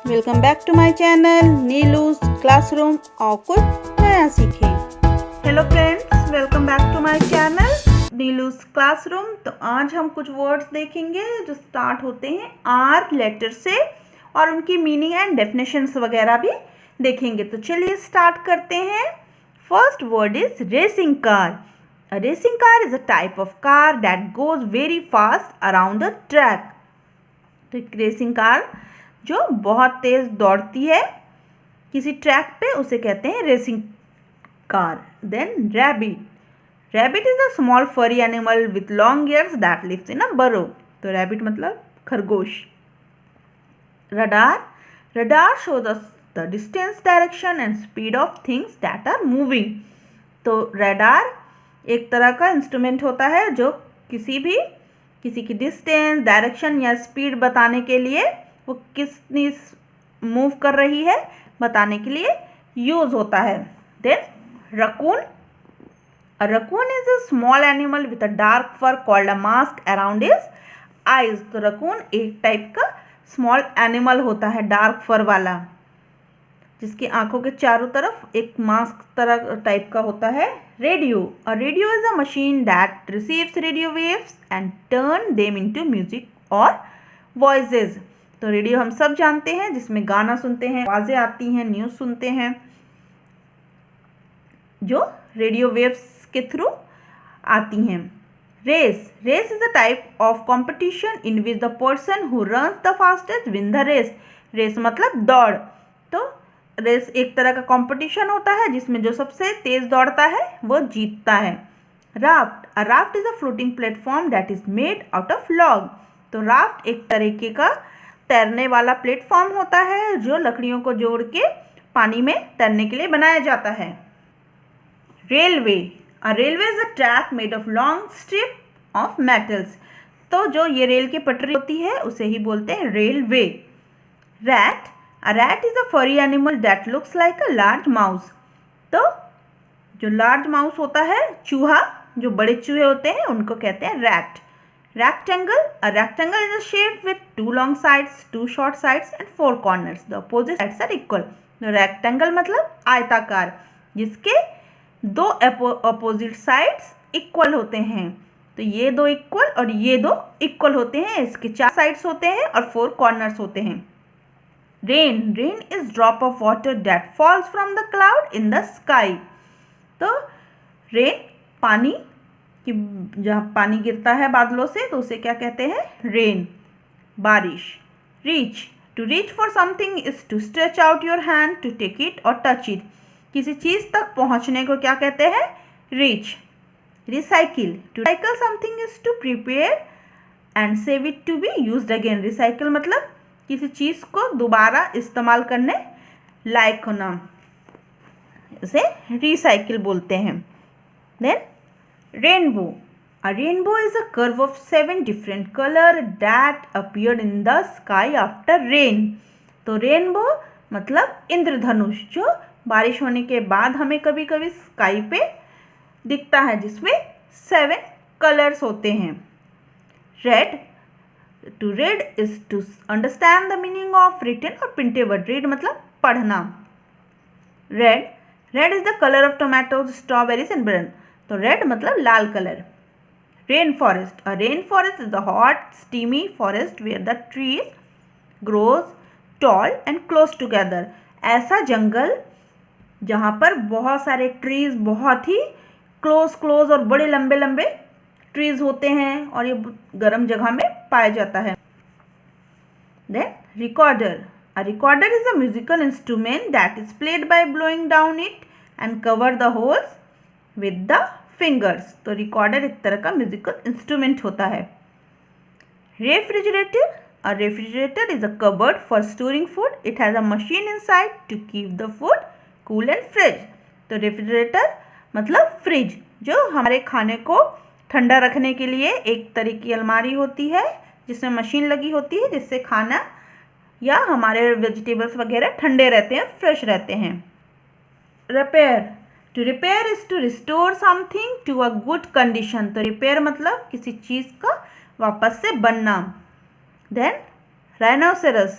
Welcome back to my channel Neelu's classroom और कुछ नया सीखें। Hello friends, welcome back to my channel Neelu's classroom. तो आज हम कुछ वर्ड्स देखेंगे जो स्टार्ट होते हैं आर लेटर से और उनकी मीनिंग एंड डेफिनेशंस वगैरह भी देखेंगे। तो चलिए स्टार्ट करते हैं। First word is racing car. A racing car is a type of car that goes very fast around the track. तो एक रेसिंग कार जो बहुत तेज दौड़ती है किसी ट्रैक पे उसे कहते हैं racing car. Then rabbit. Rabbit is a small furry animal with long ears that lives in a burrow. तो रैबिट मतलब खरगोश। Radar. Radar shows us the distance, direction and speed of things that are moving. तो radar एक तरह का instrument होता है जो किसी की डिस्टेंस, डायरेक्शन या स्पीड बताने के लिए वो कितनी मूव कर रही है बताने के लिए यूज होता है। Then raccoon. Raccoon is a small animal with a dark fur called a mask around his eyes. तो रकून एक टाइप का स्मॉल एनिमल होता है डार्क फर वाला जिसकी आंखों के चारों तरफ एक मास्क तरह टाइप का होता है। Radio. A radio is a machine that receives radio waves and turn them into music और वॉइसेस। तो रेडियो हम सब जानते हैं जिसमें गाना सुनते हैं, आवाज़ें आती हैं, न्यूज़ सुनते हैं जो रेडियो वेव्स के थ्रू आती हैं। Race. Race is a type of competition in which the person who runs the fastest win the race. Race मतलब दौड़। तो रेस एक तरह का कंपटीशन होता है जिसमें जो सबसे तेज दौड़ता है वो जीतता है। Raft. A raft is a floating platform that is made out of log. तो राफ्ट एक तरीके का तैरने वाला प्लेटफॉर्म होता है जो लकड़ियों को जोड़ के पानी में तैरने के लिए बनाया जाता है। Railway. A railway is a track made of long strip of metals. तो जो ये रेल की पटरी होती है उसे ही बोलते हैं railway. Rat. A rat is a furry animal that looks like a large mouse. तो जो लार्ज माउस होता है, चूहा, जो बड़े चूहे होते हैं उनको कहते हैं rat. Rectangle. A rectangle is a shape with two long sides, two short sides and four corners. The opposite sides are equal. तो रेक्टेंगल मतलब आयताकार जिसके दो अपोजिट साइड्स इक्वल होते हैं। तो ये दो इक्वल और ये दो इक्वल होते हैं। इसके 4 साइड्स होते हैं और 4 कॉर्नर्स होते हैं। Rain. Rain is drop of water that falls from the cloud in the sky. तो रेन पानी कि जहाँ पानी गिरता है बादलों से तो उसे क्या कहते हैं, रेन, बारिश। Reach. To reach for something is to stretch out your hand to take it और टच इट। किसी चीज़ तक पहुँचने को क्या कहते हैं, reach. Recycle. To recycle something is to prepare and save it to be used again. Recycle मतलब किसी चीज़ को दोबारा इस्तेमाल करने लायक होना, इसे रिसाइकिल बोलते हैं। Then rainbow. A rainbow is a curve of 7 different colour that appeared in the sky after rain. तो रेनबो मतलब इंद्रधनुष जो बारिश होने के बाद हमें कभी कभी स्काई पे दिखता है जिसमें 7 कलर्स होते हैं। Red. To read is to understand the meaning of written or printed word. Read मतलब पढ़ना। Red. Red is the color of tomatoes, strawberries and banana. तो red मतलब लाल colour. Rainforest. A rainforest is the hot, steamy forest where the trees grows tall and close together. ऐसा जंगल जहाँ पर बहुत सारे trees बहुत ही क्लोज और बड़े लंबे लंबे ट्रीज होते हैं और ये गर्म जगह में पाया जाता है। Then recorder. A recorder is a musical instrument that is played by blowing down it and cover the holes with the fingers. तो रिकॉर्डर एक तरह का म्यूजिकल इंस्ट्रूमेंट होता है। Refrigerator. A refrigerator is a cupboard for storing food. It has a machine inside to keep the food cool and fresh. तो refrigerator मतलब fridge जो हमारे खाने को ठंडा रखने के लिए एक तरह की अलमारी होती है जिसमें मशीन लगी होती है जिससे खाना या हमारे वेजिटेबल्स वगैरह ठंडे रहते हैं, फ्रेश रहते हैं। Repair. To repair is to restore something to a good condition. तो रिपेयर मतलब किसी चीज़ का वापस से बनना। Then Rhinoceros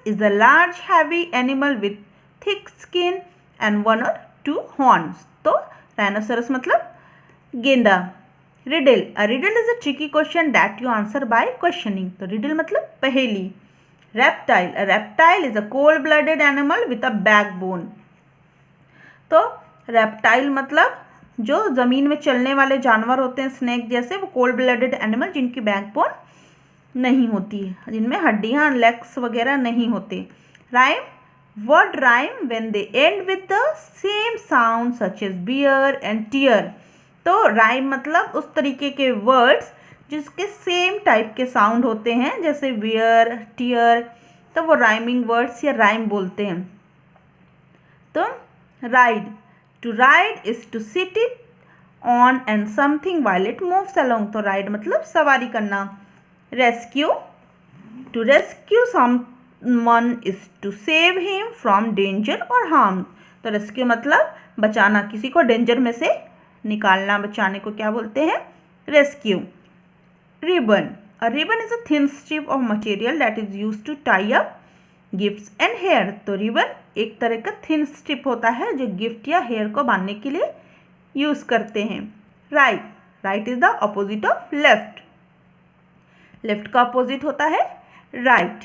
is a large heavy animal with thick skin and 1 or 2 horns. तो rhinoceros मतलब गेंडा. Riddle. A riddle is a tricky question that you answer by questioning. तो riddle मतलब पहेली. Reptile. A reptile is a cold-blooded animal with a backbone. तो reptile मतलब जो ज़मीन में चलने वाले जानवर होते हैं, स्नेक जैसे, वो कोल्ड ब्लडेड एनिमल जिनकी बैकबोन नहीं होती है, जिनमें हड्डियाँ, लेग्स वगैरह नहीं होते. Rhyme. Word rhyme when they end with the same sound such as bear and tear. तो राइम मतलब उस तरीके के वर्ड्स जिसके सेम टाइप के साउंड होते हैं, जैसे बियर, टीयर, तो वो राइमिंग वर्ड्स या राइम बोलते हैं. तो ride. To ride is to sit it on and something while it moves along. तो राइड मतलब सवारी करना. Rescue. To rescue someone is to save him from danger और हार्म. तो रेस्क्यू मतलब बचाना, किसी को डेंजर में से निकालना, बचाने को क्या बोलते हैं? Rescue. Ribbon. A ribbon is a thin strip of material that is used to tie up gifts and hair. तो रिबन एक तरह का थिन स्ट्रिप होता है जो गिफ्ट या हेयर को बांधने के लिए यूज करते हैं. Right. Right is the opposite of left. Left का अपोजिट होता है राइट.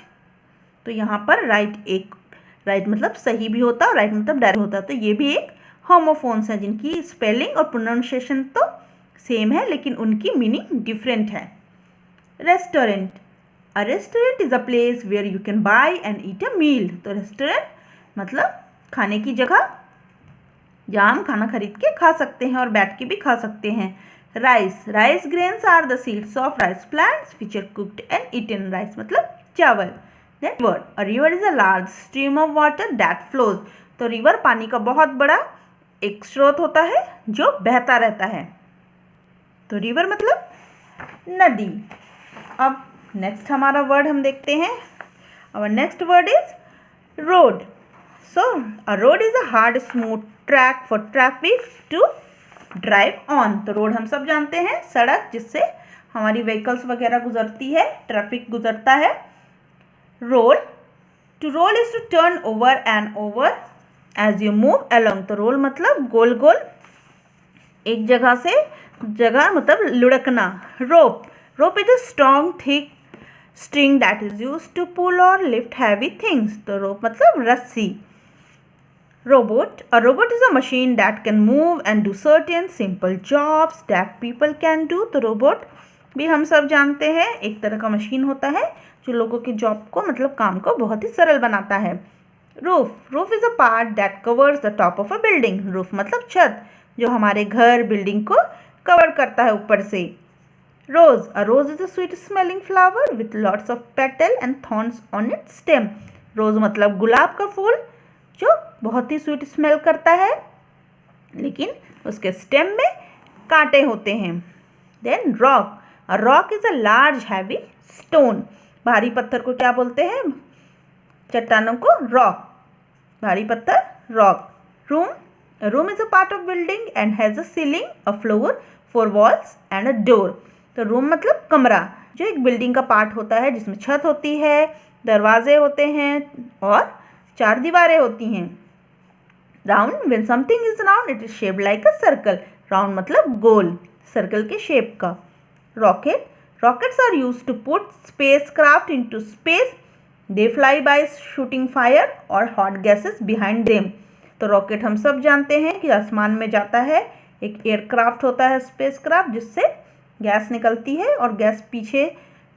तो यहाँ पर राइट मतलब सही भी होता है और राइट मतलब डायरेक्ट होता है. तो ये भी एक होमोफोन्स है जिनकी स्पेलिंग और प्रोनाउंसिएशन तो सेम है लेकिन उनकी मीनिंग डिफरेंट है. Restaurant. A restaurant is a place where you can buy and eat a meal. तो रेस्टोरेंट मतलब खाने की जगह जहाँ हम खाना खरीद के खा सकते हैं और बैठ के भी खा सकते हैं. Rice. Rice grains are the seeds of rice plants which are cooked and eaten. Rice मतलब चावल. Then river. A river is a large stream of water that flows. तो रिवर पानी का बहुत बड़ा एक स्रोत होता है जो बहता रहता है. तो रिवर मतलब नदी. अब नेक्स्ट हमारा वर्ड हम देखते हैं. Our next word is road. So a road is a hard smooth track for traffic to drive on. तो रोड हम सब जानते हैं, सड़क जिससे हमारी व्हीकल्स वगैरह गुजरती है, ट्रैफिक गुजरता है. Roll. To roll is to turn over and over as you move along. तो रोल मतलब गोल गोल एक जगह से जगह मतलब लुढ़कना. Rope. Rope is a strong thick string that is use to pull or lift heavy things. तो रोप मतलब रस्सी. Robot. A robot is a machine that can move and do certain simple jobs that people can do. तो robot भी हम सब जानते हैं एक तरह का मशीन होता है जो लोगों के जॉब को मतलब काम को बहुत ही सरल बनाता है. Roof. Roof is a part that covers the top of a building. Roof मतलब छत जो हमारे घर बिल्डिंग को कवर करता है ऊपर से. Rose. A rose is a sweet smelling flower with lots of petal and thorns on its stem. Rose मतलब गुलाब का फूल जो बहुत ही स्वीट स्मेल करता है लेकिन उसके स्टेम में कांटे होते हैं. Then rock. A rock is a large heavy stone. भारी पत्थर को क्या बोलते हैं? चट्टानों को रॉक. भारी पत्थर rock. Room. A room is a part of building and has a ceiling, a floor, 4 walls and a door. तो रूम मतलब कमरा जो एक बिल्डिंग का पार्ट होता है जिसमें छत होती है, दरवाजे होते हैं और 4 दीवारें होती हैं. Round. When something is round it is shaped like a circle. Round मतलब गोल, सर्कल के शेप का. Rocket. Rockets are used to put spacecraft into space. They fly by shooting fire और हॉट गैसेस बिहाइंड देम. तो rocket हम सब जानते हैं कि आसमान में जाता है, एक एयरक्राफ्ट होता है, स्पेसक्राफ्ट, जिससे गैस निकलती है और गैस पीछे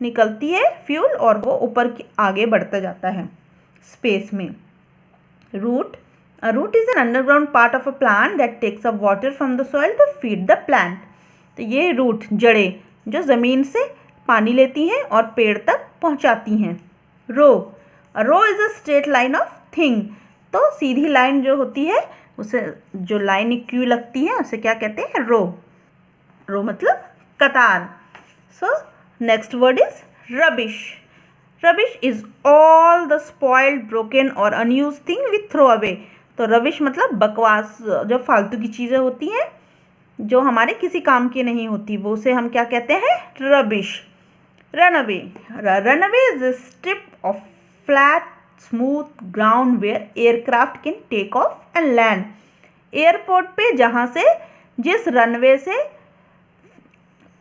निकलती है फ्यूल और वो ऊपर आगे बढ़ता जाता है स्पेस में. Root. A root is an underground part of a plant that takes up water from the soil to feed the plant. तो ये रूट जड़ें जो ज़मीन से पानी लेती हैं और पेड़ तक पहुंचाती हैं. रो. A row is a straight line of thing. तो सीधी लाइन जो होती है उसे जो लाइन क्यू लगती है उसे क्या कहते हैं? रो. रो मतलब कतार. So next word is rubbish. Rubbish is all the spoiled, broken or unused thing we throw away. तो रबिश मतलब बकवास, जो फालतू की चीज़ें होती हैं जो हमारे किसी काम की नहीं होती वो उसे हम क्या कहते हैं? Rubbish. Runway. Runway is a strip of flat, smooth ground where aircraft can take off and land. Airport पे जहाँ से जिस रनवे से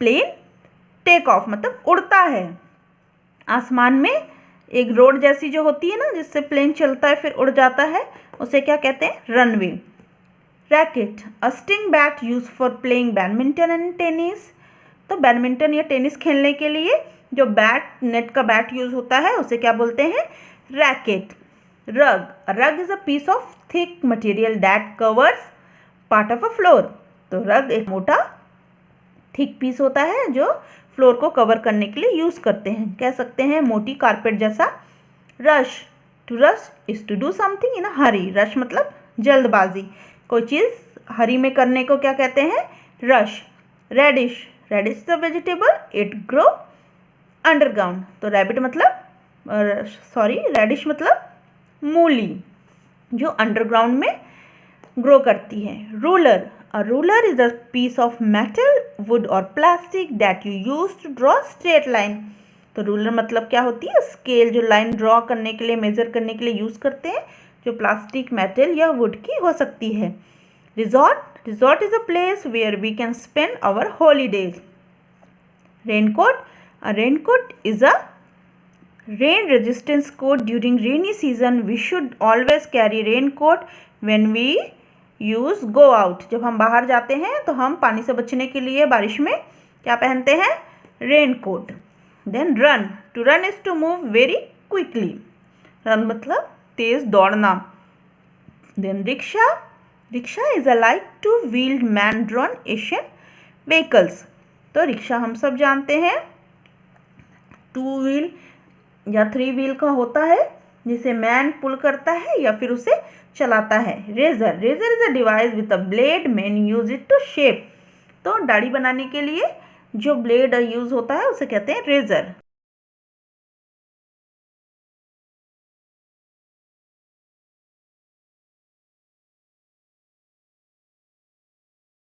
प्लेन टेक ऑफ मतलब उड़ता है, आसमान में एक रोड जैसी जो होती है ना जिससे प्लेन चलता है फिर उड़ जाता है, उसे क्या कहते हैं? Runway. Racket, a string bat use for playing badminton and tennis. तो बैडमिंटन या टेनिस खेलने के लिए जो बैट, नेट का बैट यूज होता है उसे क्या बोलते हैं? Racket. Rug, rug is a piece of thick material that covers part of a floor. तो रग एक मोटा थिक पीस होता है जो फ्लोर को कवर करने के लिए यूज करते हैं, कह सकते हैं मोटी कारपेट जैसा. Rush, to rush is to do something in a hurry. Rush मतलब जल्दबाजी, कोई चीज़ हरी में करने को क्या कहते हैं? Rush. Radish, radish is a vegetable, it grow underground. तो रैबिट मतलब रेडिश मतलब मूली जो अंडरग्राउंड में ग्रो करती है. Ruler, a ruler is a piece of metal, wood or plastic that you use to draw straight line. तो ruler मतलब क्या होती है? स्केल जो लाइन ड्रॉ करने के लिए, मेजर करने के लिए यूज करते हैं, जो प्लास्टिक, मेटल या वुड की हो सकती है. Resort, resort is a place where we can spend our holidays. Raincoat, a raincoat is a rain resistance coat. During rainy season we should always carry raincoat when we use go out. जब हम बाहर जाते हैं तो हम पानी से बचने के लिए बारिश में क्या पहनते हैं? Raincoat. Then run, to run is to move very quickly. Run मतलब तेज दौड़ना. Then rickshaw, rickshaw is a like two wheeled man drawn Asian vehicles. तो रिक्शा हम सब जानते हैं 2 व्हील या 3 व्हील का होता है जिसे मैन पुल करता है या फिर उसे चलाता है. Razor, razor is a device with a blade, man use it to shape. तो दाढ़ी बनाने के लिए जो ब्लेड यूज होता है उसे कहते हैं रेजर.